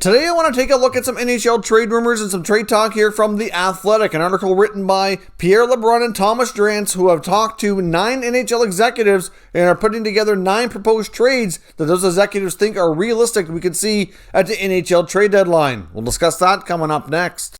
Today I want to take a look at some NHL trade rumors and some trade talk here from The Athletic, an article written by Pierre LeBrun and Thomas Drance, who have talked to 9 NHL executives and are putting together 9 proposed trades that those executives think are realistic we could see at the NHL trade deadline. We'll discuss that coming up next.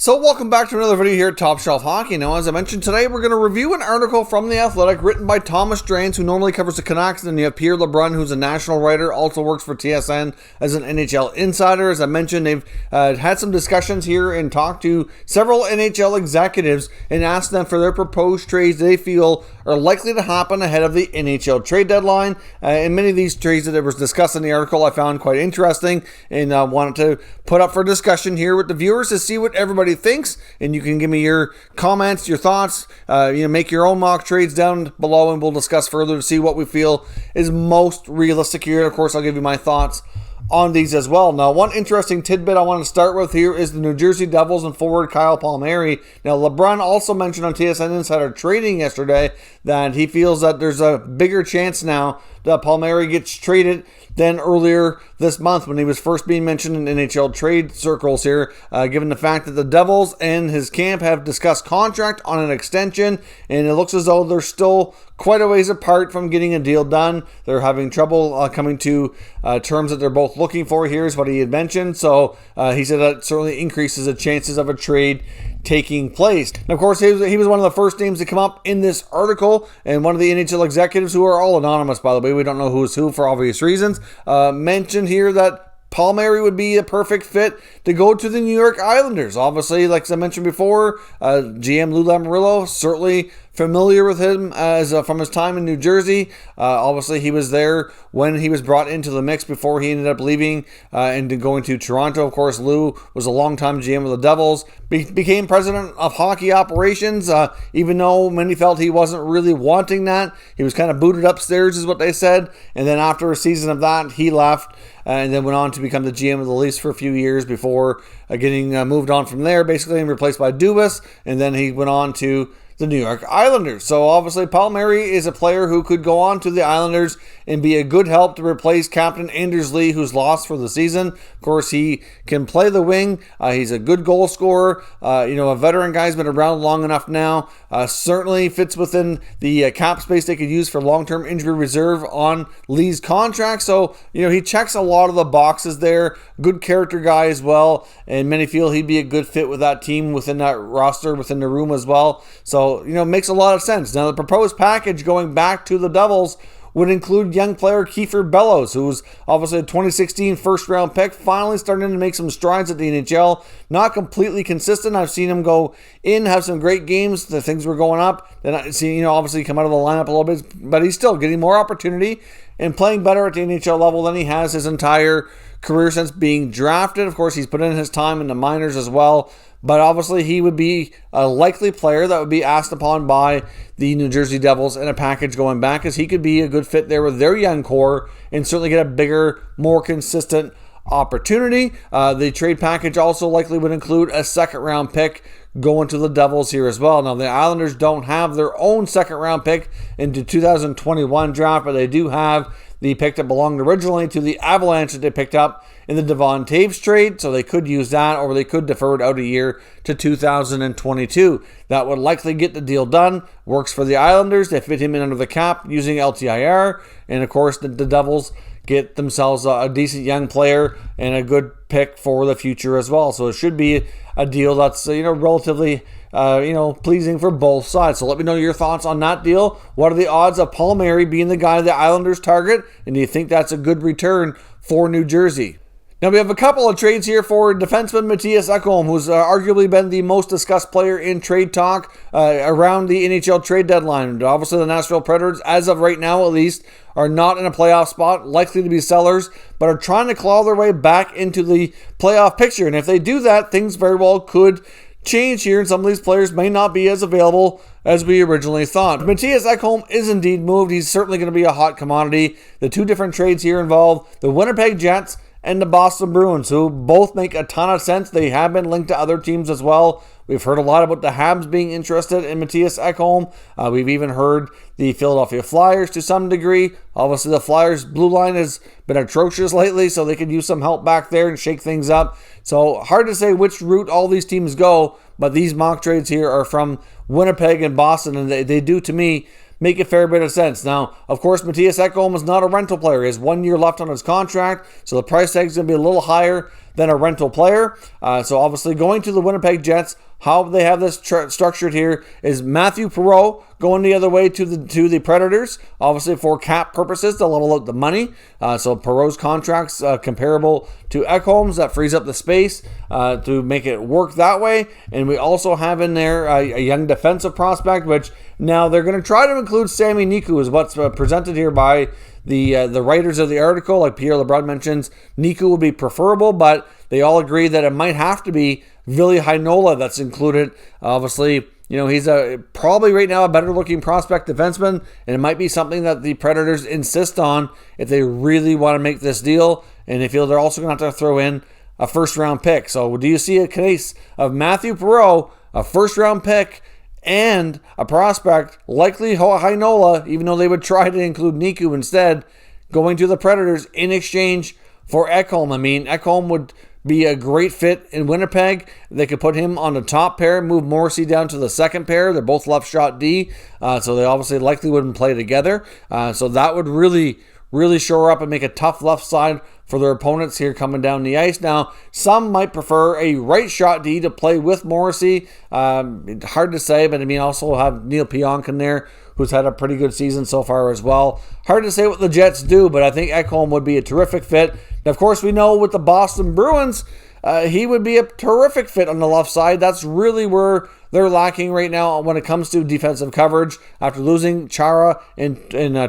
So welcome back to another video here at Top Shelf Hockey. Now, as I mentioned today, we're going to review an article from The Athletic written by Thomas Drance, who normally covers the Canucks, and you have Pierre LeBrun, who's a national writer, also works for TSN as an NHL insider. As I mentioned, they've had some discussions here and talked to several NHL executives and asked them for their proposed trades they feel are likely to happen ahead of the NHL trade deadline. And many of these trades that was discussed in the article I found quite interesting and wanted to put up for discussion here with the viewers to see what everybody thinks, and you can give me your comments, your thoughts, make your own mock trades down below, and we'll discuss further to see what we feel is most realistic here. And of course, I'll give you my thoughts on these as well. Now, one interesting tidbit I want to start with here is the New Jersey Devils and forward Kyle Palmieri. Now, LeBrun also mentioned on TSN Insider Trading yesterday that he feels that there's a bigger chance now that Palmieri gets traded than earlier this month when he was first being mentioned in NHL trade circles here, given the fact that the Devils and his camp have discussed contract on an extension, and it looks as though they're still quite a ways apart from getting a deal done. They're having trouble coming to terms that they're both looking for here, is what he had mentioned. So he said that certainly increases the chances of a trade taking place. And of course, he was one of the first names to come up in this article, and one of the NHL executives, who are all anonymous, by the way, we don't know who's who for obvious reasons, mentioned here that Palmieri would be a perfect fit to go to the New York Islanders. Obviously, like I mentioned before, GM Lou Lamoriello, certainly familiar with him as from his time in New Jersey. Obviously, he was there when he was brought into the mix before he ended up leaving and going to Toronto. Of course, Lou was a longtime GM of the Devils, became president of hockey operations, even though many felt he wasn't really wanting that. He was kind of booted upstairs, is what they said. And then after a season of that, he left and then went on to become the GM of the Leafs for a few years before getting moved on from there, basically, and replaced by Dubas. And then he went on to the New York Islanders. So obviously Palmieri is a player who could go on to the Islanders and be a good help to replace Captain Anders Lee, who's lost for the season. Of course, he can play the wing. He's a good goal scorer. A veteran guy's been around long enough now. Certainly fits within the cap space they could use for long-term injury reserve on Lee's contract. So, he checks a lot of the boxes there. Good character guy as well. And many feel he'd be a good fit with that team within that roster, within the room as well. So, makes a lot of sense. Now, the proposed package going back to the Devils would include young player Kiefer Bellows, who was obviously a 2016 first-round pick, finally starting to make some strides at the NHL. Not completely consistent. I've seen him go in, have some great games. The things were going up. Then I see, obviously come out of the lineup a little bit, but he's still getting more opportunity and playing better at the NHL level than he has his entire career since being drafted. Of course, he's put in his time in the minors as well. But obviously, he would be a likely player that would be asked upon by the New Jersey Devils in a package going back, as he could be a good fit there with their young core and certainly get a bigger, more consistent opportunity. The trade package also likely would include a second-round pick going to the Devils here as well. Now, the Islanders don't have their own second-round pick in the 2021 draft, but they do have the pick that belonged originally to the Avalanche that they picked up in the Devon Taves trade, so they could use that, or they could defer it out a year to 2022. That would likely get the deal done. Works for the Islanders. They fit him in under the cap using LTIR, and of course the Devils get themselves a decent young player and a good pick for the future as well. So it should be a deal that's relatively pleasing for both sides. So let me know your thoughts on that deal. What are the odds of Palmieri being the guy the Islanders target? And do you think that's a good return for New Jersey? Now, we have a couple of trades here for defenseman Matthias Ekholm, who's arguably been the most discussed player in trade talk around the NHL trade deadline. Obviously, the Nashville Predators, as of right now at least, are not in a playoff spot, likely to be sellers, but are trying to claw their way back into the playoff picture. And if they do that, things very well could change here, and some of these players may not be as available as we originally thought. Matthias Ekholm is indeed moved. He's certainly going to be a hot commodity. The two different trades here involve the Winnipeg Jets and the Boston Bruins, who both make a ton of sense. They have been linked to other teams as well, We've heard a lot about the Habs being interested in Matthias Ekholm. We've even heard the Philadelphia Flyers to some degree. Obviously, the Flyers' blue line has been atrocious lately, so they could use some help back there and shake things up. So hard to say which route all these teams go, but these mock trades here are from Winnipeg and Boston, and they do, to me, make a fair bit of sense. Now, of course, Matthias Ekholm is not a rental player. He has 1 year left on his contract, so the price tag is going to be a little higher than a rental player. So obviously going to the Winnipeg Jets, how they have this structured here is Matthew Perreault going the other way to the Predators, obviously for cap purposes to level out the money. So Perreault's contract's comparable to Ekholm's. That frees up the space to make it work that way. And we also have in there a young defensive prospect, which now they're going to try to include Sami Niku, is what's presented here by the writers of the article. Like Pierre LeBrun mentions, Niku would be preferable, but they all agree that it might have to be Ville Heinola that's included. Obviously, he's probably right now a better looking prospect defenseman, and it might be something that the Predators insist on if they really want to make this deal, and they feel they're also going to have to throw in a first round pick. So do you see a case of Matthew Perreault, a first round pick, and a prospect, likely Heinola, even though they would try to include Niku instead, going to the Predators in exchange for Ekholm? I mean, Ekholm would be a great fit in Winnipeg. They could put him on the top pair, move Morrissey down to the second pair. They're both left shot D, so they obviously likely wouldn't play together. So that would really shore up and make a tough left side for their opponents here coming down the ice. Now, some might prefer a right shot D to play with Morrissey. Hard to say, but I mean, also have Neil Pionk in there, who's had a pretty good season so far as well. Hard to say what the Jets do, but I think Ekholm would be a terrific fit. And of course, we know with the Boston Bruins, he would be a terrific fit on the left side. That's really where they're lacking right now when it comes to defensive coverage. After losing Chara and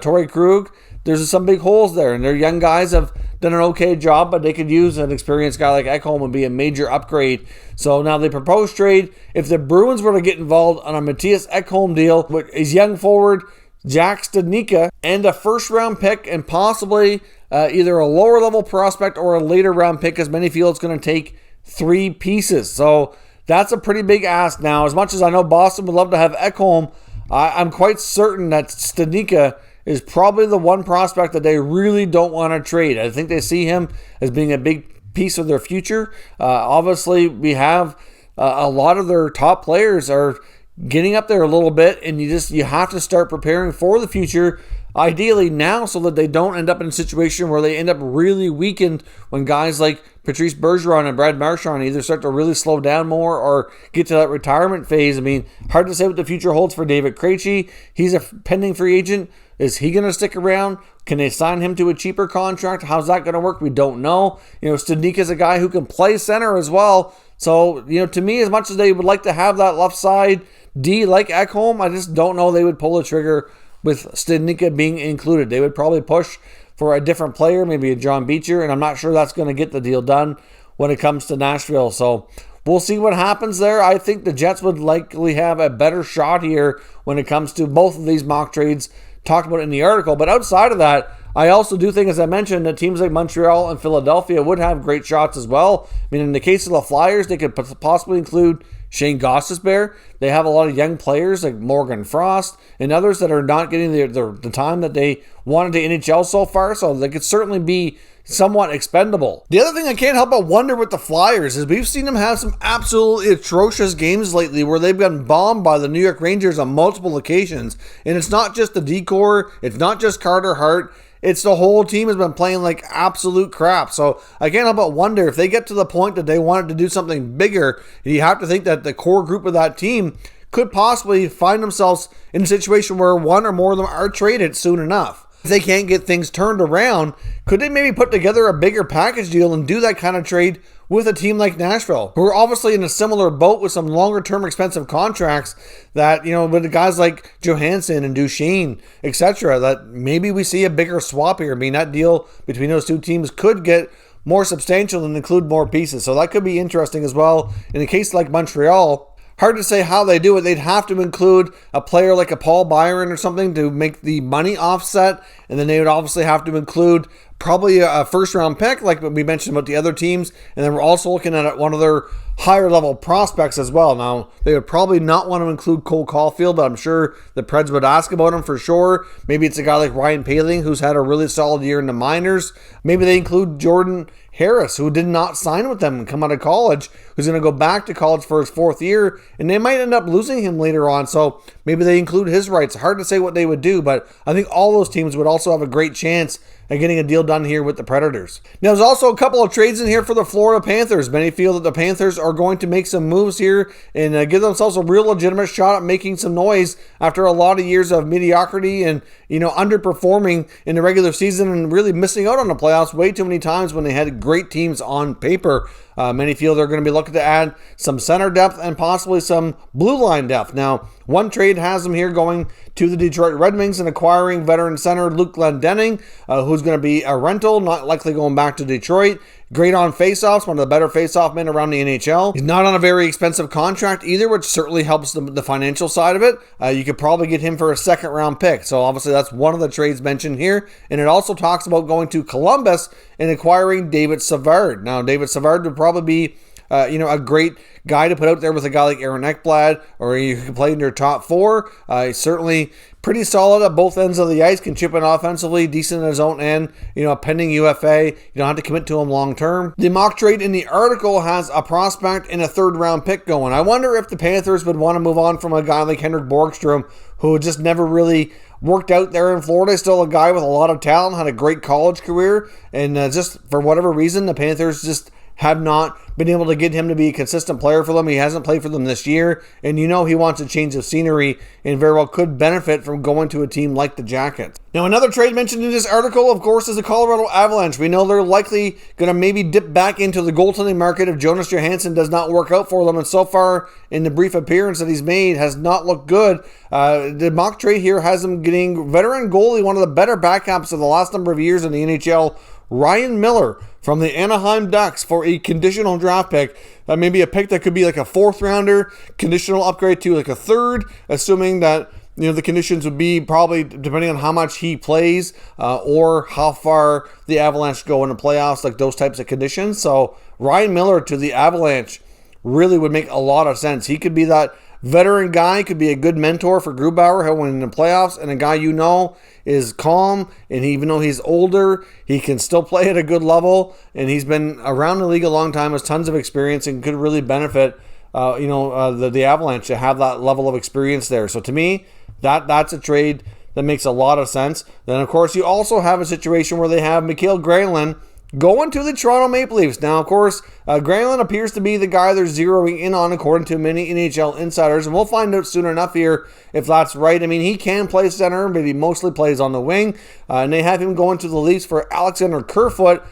Torrey Krug, there's some big holes there, and their young guys have done an okay job, but they could use an experienced guy like Ekholm would be a major upgrade. So now the proposed trade, if the Bruins were to get involved on a Matthias Ekholm deal with his young forward Jack Studnicka and a first round pick and possibly either a lower level prospect or a later round pick, as many feel it's going to take 3 pieces. So that's a pretty big ask. Now, as much as I know Boston would love to have Ekholm, I'm quite certain that Studnicka is probably the one prospect that they really don't want to trade. I think they see him as being a big piece of their future. Obviously, we have a lot of their top players are getting up there a little bit, and you have to start preparing for the future, ideally now, so that they don't end up in a situation where they end up really weakened when guys like Patrice Bergeron and Brad Marchand either start to really slow down more or get to that retirement phase. I mean, hard to say what the future holds for David Krejci. He's a pending free agent. Is he going to stick around? Can they sign him to a cheaper contract? How's that going to work? We don't know. Studnicka is a guy who can play center as well. So, to me, as much as they would like to have that left side D like Ekholm, I just don't know they would pull the trigger with Studnicka being included. They would probably push for a different player, maybe a John Beecher, and I'm not sure that's going to get the deal done when it comes to Nashville. So we'll see what happens there. I think the Jets would likely have a better shot here when it comes to both of these mock trades talked about in the article. But outside of that, I also do think, as I mentioned, that teams like Montreal and Philadelphia would have great shots as well. I mean, in the case of the Flyers, they could possibly include Shane Gostisbehere. They have a lot of young players like Morgan Frost and others that are not getting the time that they wanted to NHL so far, so they could certainly be somewhat expendable. The other thing I can't help but wonder with the Flyers is we've seen them have some absolutely atrocious games lately where they've been bombed by the New York Rangers on multiple occasions. And it's not just the decor, it's not just Carter Hart, it's the whole team has been playing like absolute crap. So I can't help but wonder if they get to the point that they wanted to do something bigger, you have to think that the core group of that team could possibly find themselves in a situation where one or more of them are traded soon enough. If they can't get things turned around, could they maybe put together a bigger package deal and do that kind of trade with a team like Nashville, who are obviously in a similar boat with some longer-term expensive contracts that, with the guys like Johansson and Duchesne, etc., that maybe we see a bigger swap here. I mean, that deal between those two teams could get more substantial and include more pieces. So that could be interesting as well. In a case like Montreal, hard to say how they do it. They'd have to include a player like a Paul Byron or something to make the money offset. And then they would obviously have to include probably a first-round pick, like we mentioned about the other teams. And then we're also looking at one of their higher-level prospects as well. Now, they would probably not want to include Cole Caulfield, but I'm sure the Preds would ask about him for sure. Maybe it's a guy like Ryan Poehling, who's had a really solid year in the minors. Maybe they include Jordan Harris, who did not sign with them and come out of college, who's going to go back to college for his fourth year, and they might end up losing him later on, so maybe they include his rights. Hard to say what they would do, but I think all those teams would also have a great chance at getting a deal done here with the Predators. Now, there's also a couple of trades in here for the Florida Panthers. Many feel that the Panthers are going to make some moves here and give themselves a real legitimate shot at making some noise after a lot of years of mediocrity and, underperforming in the regular season and really missing out on the playoffs way too many times when they had great teams on paper. Many feel they're going to be looking to add some center depth and possibly some blue line depth. Now, one trade has them here going to the Detroit Red Wings and acquiring veteran center Luke Glendening, who's going to be a rental, not likely going back to Detroit. Great on faceoffs, one of the better faceoff men around the NHL. He's not on a very expensive contract either, which certainly helps the financial side of it. You could probably get him for a second-round pick. So obviously that's one of the trades mentioned here. And it also talks about going to Columbus and acquiring David Savard. Now, David Savard would probably be a great guy to put out there with a guy like Aaron Ekblad, or you can play in your top four. He's certainly pretty solid at both ends of the ice, can chip in offensively, decent in his own end, pending UFA. You don't have to commit to him long term. The mock trade in the article has a prospect and a third round pick going. I wonder if the Panthers would want to move on from a guy like Henrik Borgstrom, who just never really worked out there in Florida. Still a guy with a lot of talent, had a great college career, and just for whatever reason, the Panthers just have not been able to get him to be a consistent player for them. He hasn't played for them this year, and he wants a change of scenery and very well could benefit from going to a team like the Jackets. Now, another trade mentioned in this article, of course, is the Colorado Avalanche. We know they're likely going to maybe dip back into the goaltending market if Jonas Johansson does not work out for them, and so far in the brief appearance that he's made has not looked good. The mock trade here has him getting veteran goalie, one of the better backups of the last number of years in the NHL, Ryan Miller from the Anaheim Ducks for a conditional draft pick. Maybe a pick that could be like a fourth rounder, conditional upgrade to like a third, assuming that the conditions would be probably depending on how much he plays or how far the Avalanche go in the playoffs, like those types of conditions. So Ryan Miller to the Avalanche really would make a lot of sense. He could be that veteran guy, could be a good mentor for Grubauer he'll win in the playoffs, and a guy is calm, and even though he's older, he can still play at a good level, and he's been around the league a long time, has tons of experience, and could really benefit the Avalanche to have that level of experience there. So to me, that's a trade that makes a lot of sense. Then, of course, you also have a situation where they have Mikael Granlund going to the Toronto Maple Leafs. Now, of course, Granlund appears to be the guy they're zeroing in on, according to many NHL insiders, and we'll find out soon enough here if that's right. I mean, he can play center, but he mostly plays on the wing, and they have him going to the Leafs for Alexander Kerfoot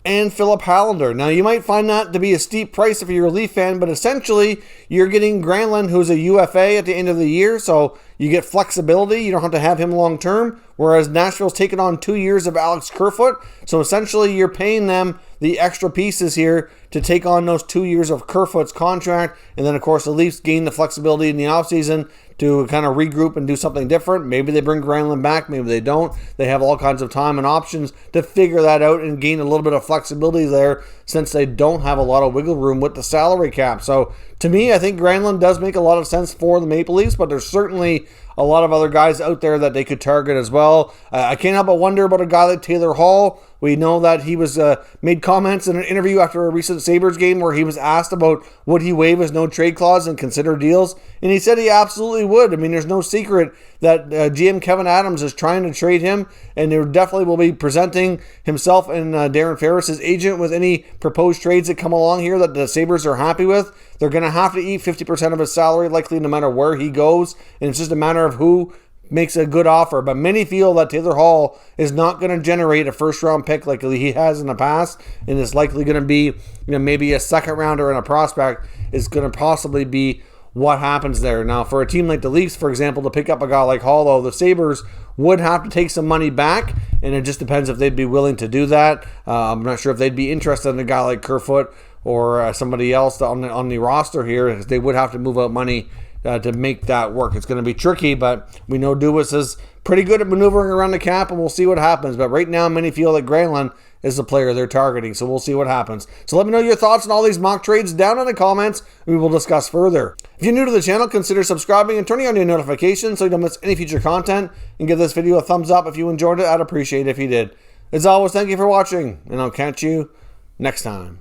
and Philip Hallander. Now, you might find that to be a steep price if you're a Leaf fan, but essentially, you're getting Granlund, who's a UFA at the end of the year, so you get flexibility. You don't have to have him long term, whereas Nashville's taken on 2 years of Alex Kerfoot, so essentially, you're paying them the extra pieces here to take on those 2 years of Kerfoot's contract, and then, of course, the Leafs gain the flexibility in the offseason to kind of regroup and do something different. Maybe they bring Granlund back, maybe they don't. They have all kinds of time and options to figure that out and gain a little bit of flexibility there, since they don't have a lot of wiggle room with the salary cap. So to me, I think Granlund does make a lot of sense for the Maple Leafs, but there's certainly a lot of other guys out there that they could target as well. I can't help but wonder about a guy like Taylor Hall. We know that he was made comments in an interview after a recent Sabres game where he was asked about would he waive his no-trade clause and consider deals, and he said he absolutely would. I mean, there's no secret that GM Kevin Adams is trying to trade him, and there definitely will be presenting himself and Darren Ferris' agent with any proposed trades that come along here that the Sabres are happy with. They're going to have to eat 50% of his salary, likely no matter where he goes, and it's just a matter of who makes a good offer. But many feel that Taylor Hall is not going to generate a first-round pick like he has in the past, and is likely going to be, maybe a second-rounder and a prospect is going to possibly be what happens there. Now, for a team like the Leafs, for example, to pick up a guy like Hall, though, the Sabres would have to take some money back, and it just depends if they'd be willing to do that. I'm not sure if they'd be interested in a guy like Kerfoot or somebody else on the roster here. They would have to move out money to make that work. It's going to be tricky, but we know Dubas is pretty good at maneuvering around the cap, and we'll see what happens. But right now, many feel that Granlund is the player they're targeting, so we'll see what happens. So let me know your thoughts on all these mock trades down in the comments, and we will discuss further. If you're new to the channel, consider subscribing and turning on your notifications so you don't miss any future content, and give this video a thumbs up if you enjoyed it. I'd appreciate it if you did. As always, thank you for watching, and I'll catch you next time.